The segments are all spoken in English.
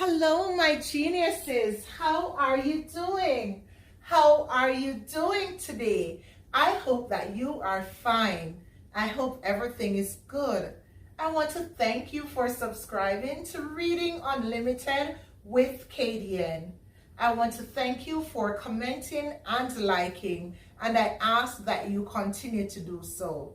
Hello, my geniuses. How are you doing? How are you doing today? I hope that you are fine. I hope everything is good. I want to thank you for subscribing to Reading Unlimited with KDN. I want to thank you for commenting and liking, and I ask that you continue to do so.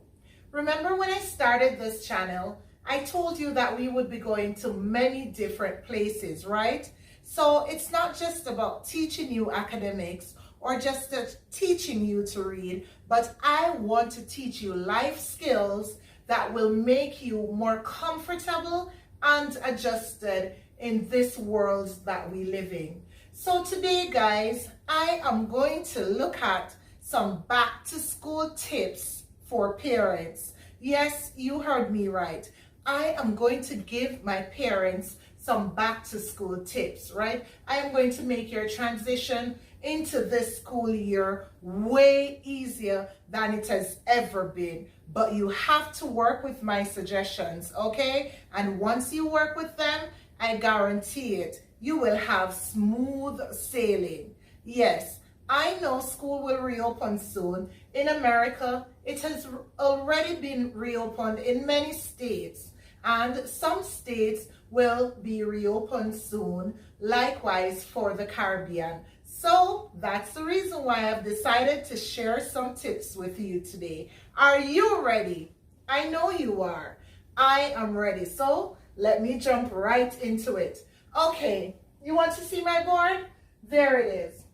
Remember when I started this channel, I told you that we would be going to many different places, right? So it's not just about teaching you academics or just teaching you to read, but I want to teach you life skills that will make you more comfortable and adjusted in this world that we live in. So today, guys, I am going to look at some back to school tips for parents. Yes, you heard me right. I am going to give my parents some back to school tips, right? I am going to make your transition into this school year way easier than it has ever been. But you have to work with my suggestions, okay? And once you work with them, I guarantee it, you will have smooth sailing. Yes, I know school will reopen soon. In America, it has already been reopened in many states, and some states will be reopened soon, likewise for the Caribbean. So that's the reason why I've decided to share some tips with you today. Are you ready? I know you are. I am ready. So let me jump right into it. Okay, you want to see my board? There it is.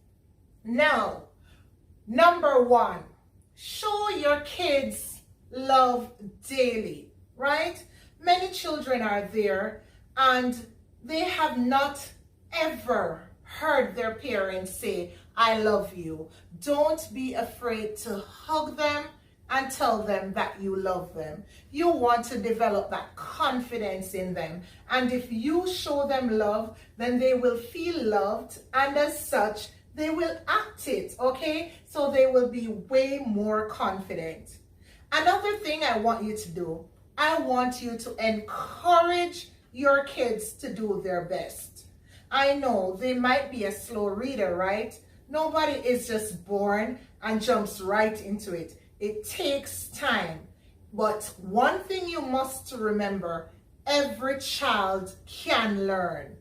Now, number one, show your kids love daily, right? Many children are there and they have not ever heard their parents say, I love you. Don't be afraid to hug them and tell them that you love them. You want to develop that confidence in them. And if you show them love, then they will feel loved, and as such, they will act it, okay? So they will be way more confident. Another thing I want you to do, I want you to encourage your kids to do their best. I know they might be a slow reader, right? Nobody is just born and jumps right into it. It takes time. But one thing you must remember, every child can learn.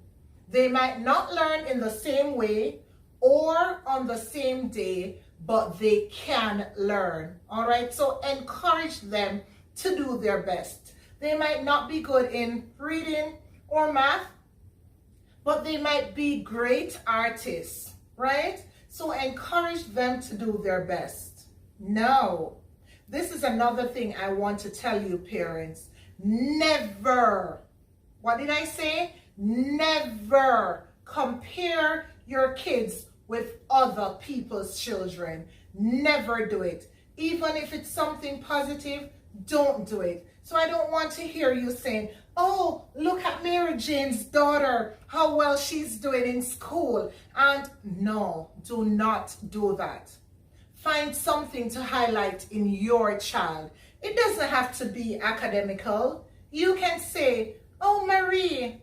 They might not learn in the same way or on the same day, but they can learn. All right, so encourage them to do their best. They might not be good in reading or math, but they might be great artists, right? So encourage them to do their best. Now, this is another thing I want to tell you, parents. Never, what did I say? Never compare your kids with other people's children. Never do it. Even if it's something positive, don't do it. So I don't want to hear you saying, oh, look at Mary Jane's daughter, how well she's doing in school. And no, do not do that. Find something to highlight in your child. It doesn't have to be academical. You can say, oh, Marie,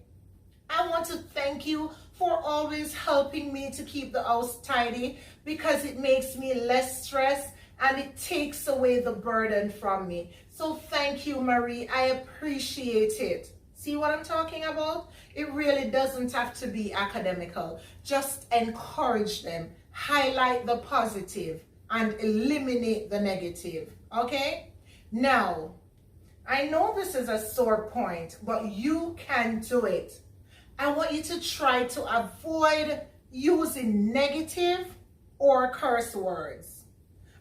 I want to thank you for always helping me to keep the house tidy because it makes me less stressed and it takes away the burden from me. So thank you, Marie. I appreciate it. See what I'm talking about? It really doesn't have to be academical. Just encourage them. Highlight the positive and eliminate the negative. Okay? Now, I know this is a sore point, but you can do it. I want you to try to avoid using negative or curse words.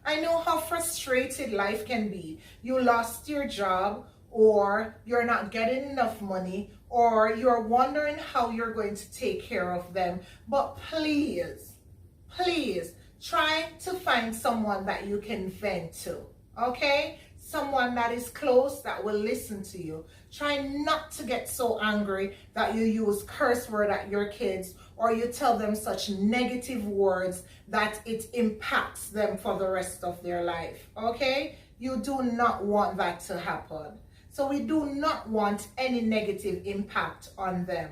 I know how frustrated life can be. You lost your job, or you're not getting enough money, or you're wondering how you're going to take care of them. But please, please try to find someone that you can vent to, okay? Someone that is close that will listen to you. Try not to get so angry that you use curse word at your kids or you tell them such negative words that it impacts them for the rest of their life, okay? You do not want that to happen. So we do not want any negative impact on them.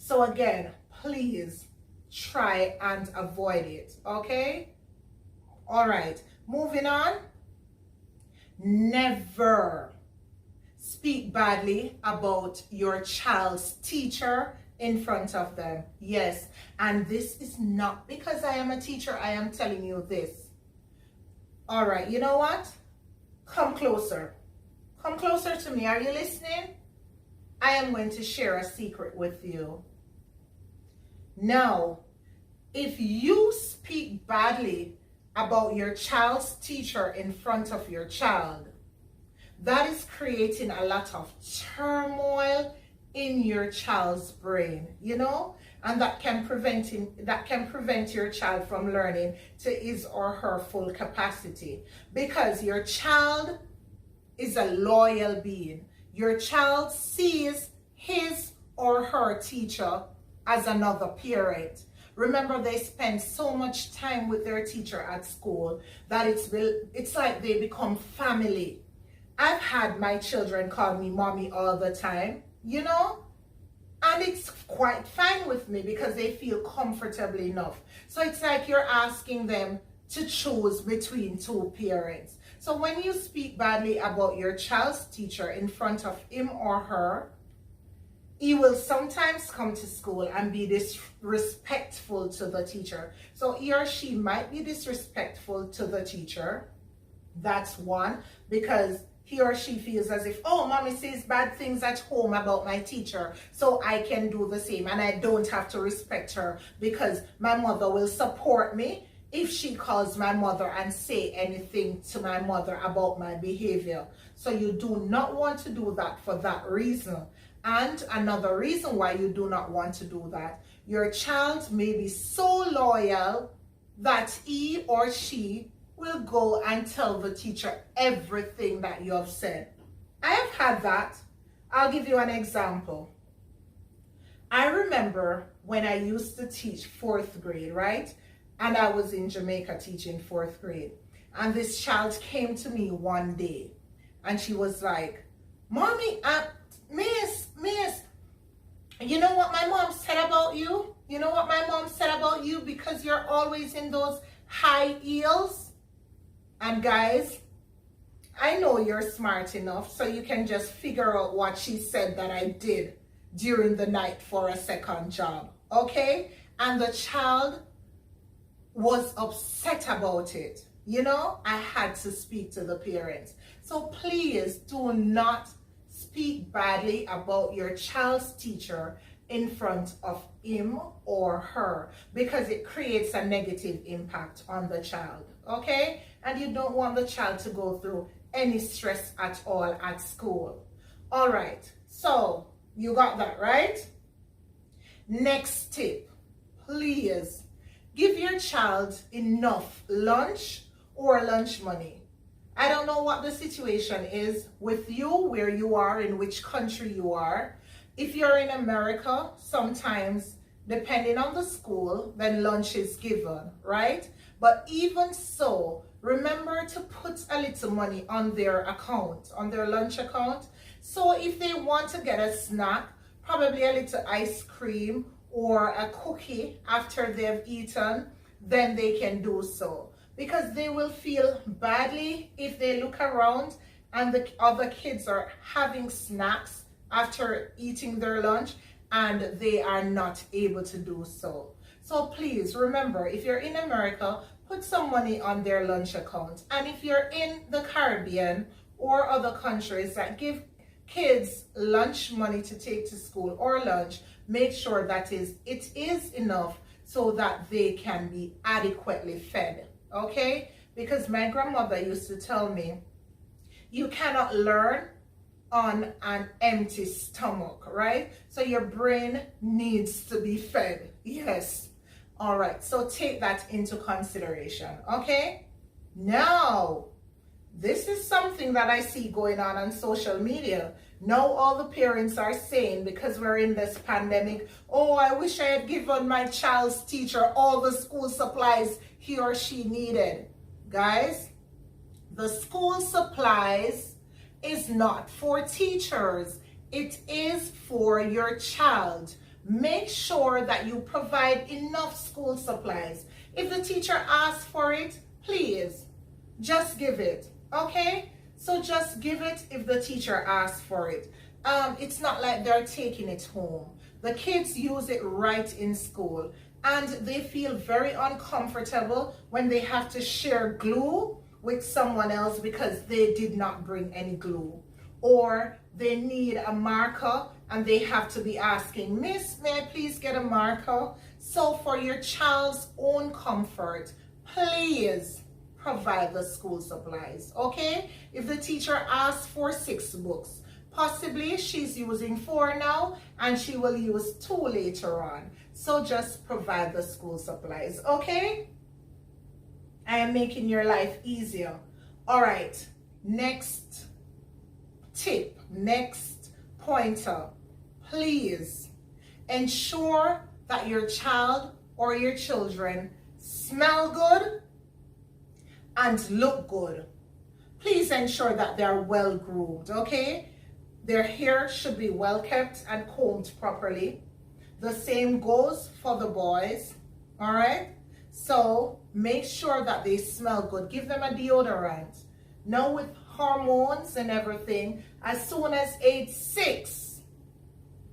So again, please try and avoid it, okay? All right, moving on. Never speak badly about your child's teacher in front of them. Yes, and this is not because I am a teacher, I am telling you this. All right, you know what? Come closer. Come closer to me. Are you listening? I am going to share a secret with you. Now, if you speak badly about your child's teacher in front of your child, that is creating a lot of turmoil in your child's brain, you know, and that can prevent your child from learning to his or her full capacity, because your child is a loyal being. Your child sees his or her teacher as another parent. Remember, they spend so much time with their teacher at school that it's like they become family. I've had my children call me mommy all the time, you know, and it's quite fine with me because they feel comfortable enough. So it's like you're asking them to choose between two parents. So when you speak badly about your child's teacher in front of him or her, he will sometimes come to school and be disrespectful to the teacher. So he or she might be disrespectful to the teacher. That's one, because he or she feels as if, oh, mommy says bad things at home about my teacher, so I can do the same and I don't have to respect her because my mother will support me if she calls my mother and say anything to my mother about my behavior. So you do not want to do that for that reason. And another reason why you do not want to do that, your child may be so loyal that he or she will go and tell the teacher everything that you have said. I have had that. I'll give you an example. I remember when I used to teach 4th grade, right? And I was in Jamaica teaching 4th grade. And this child came to me one day and she was like, Mommy, Miss, you know what my mom said about you? You know what my mom said about you because you're always in those high heels? And guys, I know you're smart enough so you can just figure out what she said that I did during the night for a second job, okay? And the child was upset about it. You know, I had to speak to the parents. So please do not speak badly about your child's teacher in front of him or her because it creates a negative impact on the child, okay? And you don't want the child to go through any stress at all at school. All right, so you got that, right? Next tip, please give your child enough lunch or lunch money. I don't know what the situation is with you, where you are, in which country you are. If you're in America, sometimes, depending on the school, then lunch is given, right? But even so, remember to put a little money on their account, on their lunch account. So if they want to get a snack, probably a little ice cream or a cookie after they've eaten, then they can do so. Because they will feel badly if they look around and the other kids are having snacks after eating their lunch and they are not able to do so. So please remember, if you're in America, put some money on their lunch account. And if you're in the Caribbean or other countries that give kids lunch money to take to school or lunch, make sure that it is enough so that they can be adequately fed. Okay? Because my grandmother used to tell me, you cannot learn on an empty stomach, right? So your brain needs to be fed. Yes. All right. So take that into consideration. Okay? Now, this is something that I see going on social media. Now all the parents are saying, because we're in this pandemic, oh, I wish I had given my child's teacher all the school supplies he or she needed. Guys, the school supplies is not for teachers. It is for your child. make sure that you provide enough school supplies. If the teacher asks for it, please, just give it, okay? So just give it if the teacher asks for it. It's not like they're taking it home. The kids use it right in school, and they feel very uncomfortable when they have to share glue with someone else because they did not bring any glue, or they need a marker and they have to be asking, Miss, may I please get a marker? So for your child's own comfort, please provide the school supplies, okay? If the teacher asks for 6 books, possibly she's using 4 now and she will use 2 later on. So just provide the school supplies, okay? I am making your life easier. All right, next tip, next pointer. Please ensure that your child or your children smell good and look good. Please ensure that they're well groomed, okay? Their hair should be well kept and combed properly. The same goes for the boys, all right? So make sure that they smell good. Give them a deodorant. Now with hormones and everything, as soon as age 6,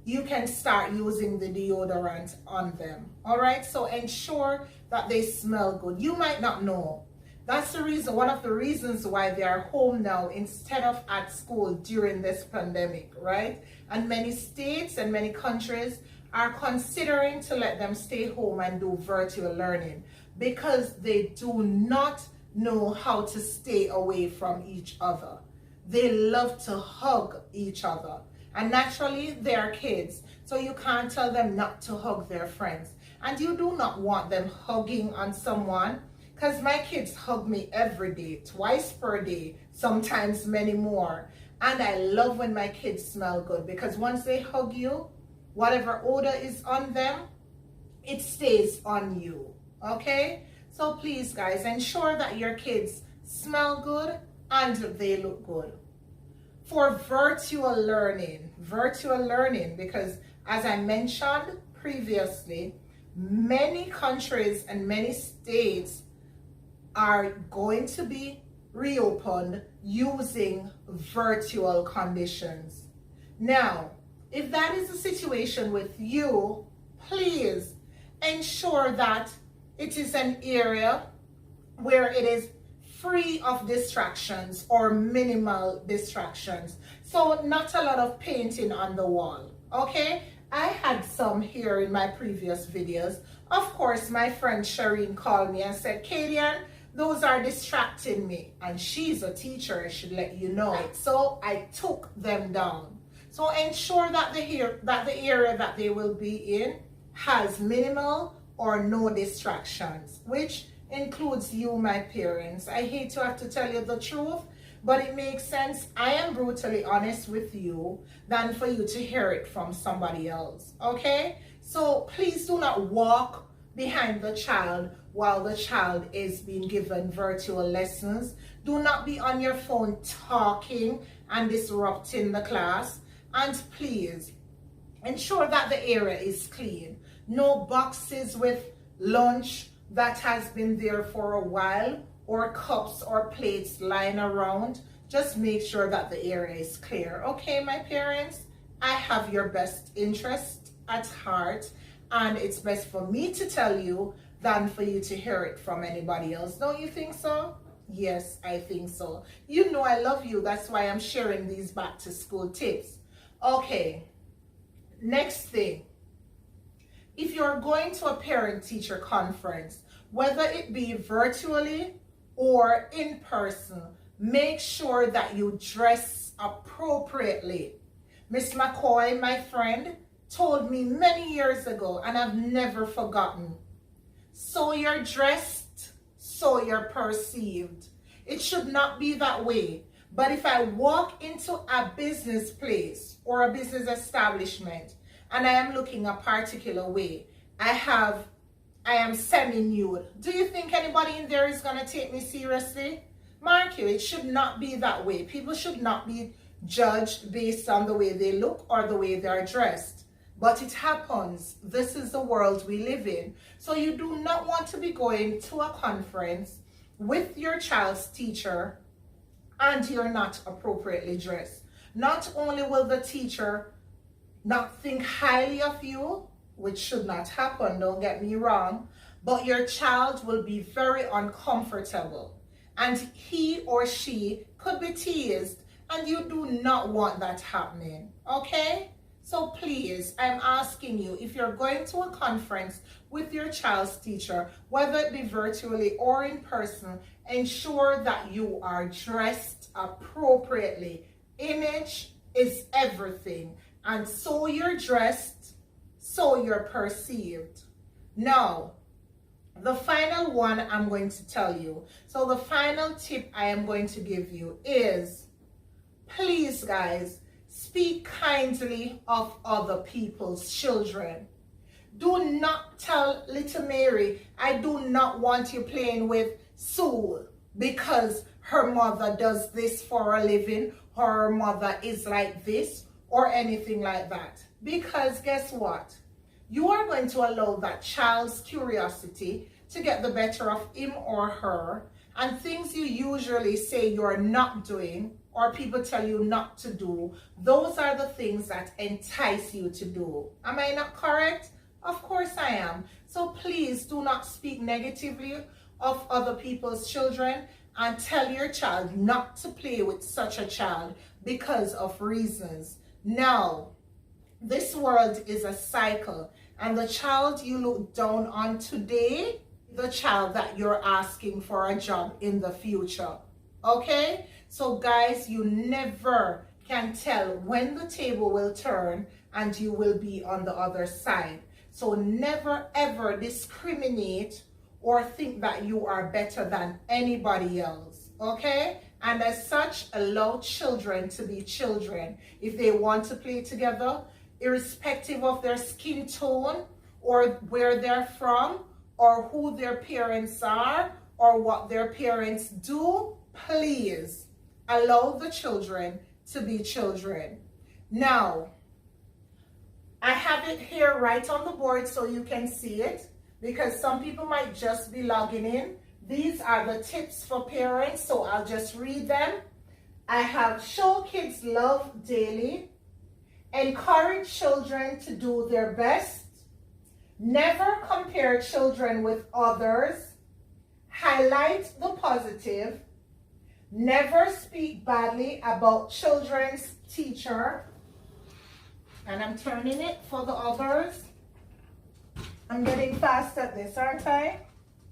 you can start using the deodorant on them, all right? So ensure that they smell good. You might not know. That's the reason, one of the reasons why they are home now instead of at school during this pandemic, right? And many states and many countries are considering to let them stay home and do virtual learning because they do not know how to stay away from each other. They love to hug each other. And naturally, they are kids, so you can't tell them not to hug their friends. And you do not want them hugging on someone, because my kids hug me every day, twice per day, sometimes many more. And I love when my kids smell good, because once they hug you, whatever odor is on them, it stays on you, okay? So please, guys, ensure that your kids smell good and they look good. For virtual learning, because as I mentioned previously, many countries and many states are going to be reopened using virtual conditions. Now, if that is the situation with you, please ensure that it is an area where it is free of distractions or minimal distractions. So not a lot of painting on the wall, okay? I had some here in my previous videos. Of course, my friend Shireen called me and said, Kadian, those are distracting me. And she's a teacher, I should let you know. So I took them down. So ensure that the area that they will be in has minimal or no distractions, which includes you, my parents. I hate to have to tell you the truth, but it makes sense. I am brutally honest with you than for you to hear it from somebody else, okay? So please do not walk behind the child while the child is being given virtual lessons. Do not be on your phone talking and disrupting the class. And please ensure that the area is clean. No boxes with lunch that has been there for a while, or cups or plates lying around. Just make sure that the area is clear. Okay, my parents, I have your best interest at heart, and it's best for me to tell you than for you to hear it from anybody else. Don't you think so? Yes, I think so. You know I love you. That's why I'm sharing these back to school tips. Okay, next thing. If you're going to a parent-teacher conference, whether it be virtually or in person, make sure that you dress appropriately. Miss McCoy, my friend, told me many years ago, and I've never forgotten. So you're dressed, so you're perceived. It should not be that way. But if I walk into a business place or a business establishment and I am looking a particular way, I am semi-nude, do you think anybody in there is going to take me seriously? Mark you, it should not be that way. People should not be judged based on the way they look or the way they're dressed. but it happens. This is the world we live in. So you do not want to be going to a conference with your child's teacher and you're not appropriately dressed. Not only will the teacher not think highly of you, which should not happen, don't get me wrong, but your child will be very uncomfortable and he or she could be teased, and you do not want that happening, okay? So please, I'm asking you, if you're going to a conference with your child's teacher, whether it be virtually or in person, ensure that you are dressed appropriately. Image is everything, and so you're dressed, so you're perceived. Now, the final one I'm going to tell you. So the final tip I am going to give you is, please guys, speak kindly of other people's children. Do not tell little Mary, I do not want you playing with Sue because her mother does this for a living, or her mother is like this, or anything like that. Because guess what? You are going to allow that child's curiosity to get the better of him or her, and things you usually say you're not doing, or people tell you not to do, those are the things that entice you to do. Am I not correct? Of course I am. So please do not speak negatively of other people's children and tell your child not to play with such a child because of reasons. Now, this world is a cycle, and the child you look down on today, the child that you're asking for a job in the future. Okay? So guys, you never can tell when the table will turn and you will be on the other side. So never ever discriminate or think that you are better than anybody else. Okay? And as such, allow children to be children. If they want to play together, irrespective of their skin tone or where they're from or who their parents are or what their parents do, please allow the children to be children. Now, I have it here right on the board so you can see it, because some people might just be logging in. These are the tips for parents, so I'll just read them. I have show kids love daily, encourage children to do their best, never compare children with others, highlight the positive, never speak badly about children's teacher, and I'm turning it for the others. I'm getting fast at this, aren't I?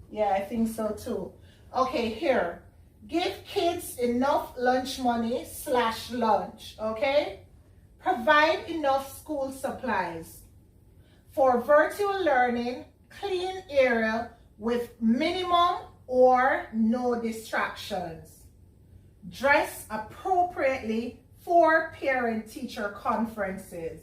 Yeah, I think so too. Okay, here. Give kids enough lunch money / lunch, okay? Provide enough school supplies. For virtual learning, clean area with minimum or no distractions. Dress appropriately for parent-teacher conferences.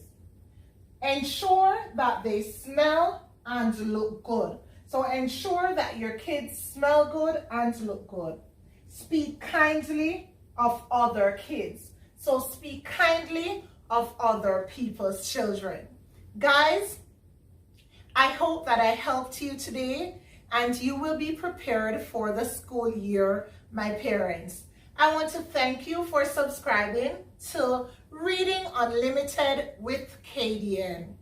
Ensure that they smell and look good. So ensure that your kids smell good and look good. Speak kindly of other kids. So speak kindly of other people's children. Guys, I hope that I helped you today and you will be prepared for the school year, my parents. I want to thank you for subscribing to Reading Unlimited with Kadian.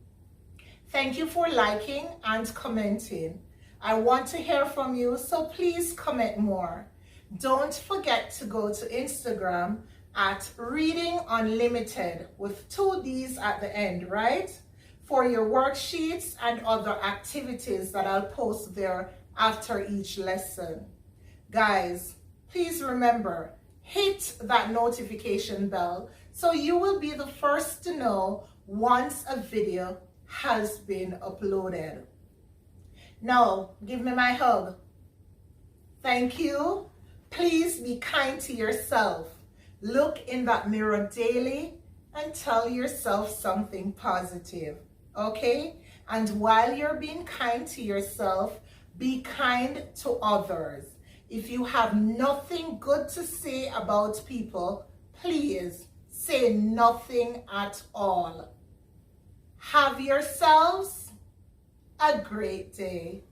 Thank you for liking and commenting. I want to hear from you, so please comment more. Don't forget to go to Instagram at Reading Unlimited with 2 D's at the end, right? For your worksheets and other activities that I'll post there after each lesson. Guys, please remember, hit that notification bell so you will be the first to know once a video has been uploaded. Now, give me my hug. Thank you. Please be kind to yourself. Look in that mirror daily and tell yourself something positive, okay? And while you're being kind to yourself, be kind to others. If you have nothing good to say about people, please say nothing at all. Have yourselves a great day.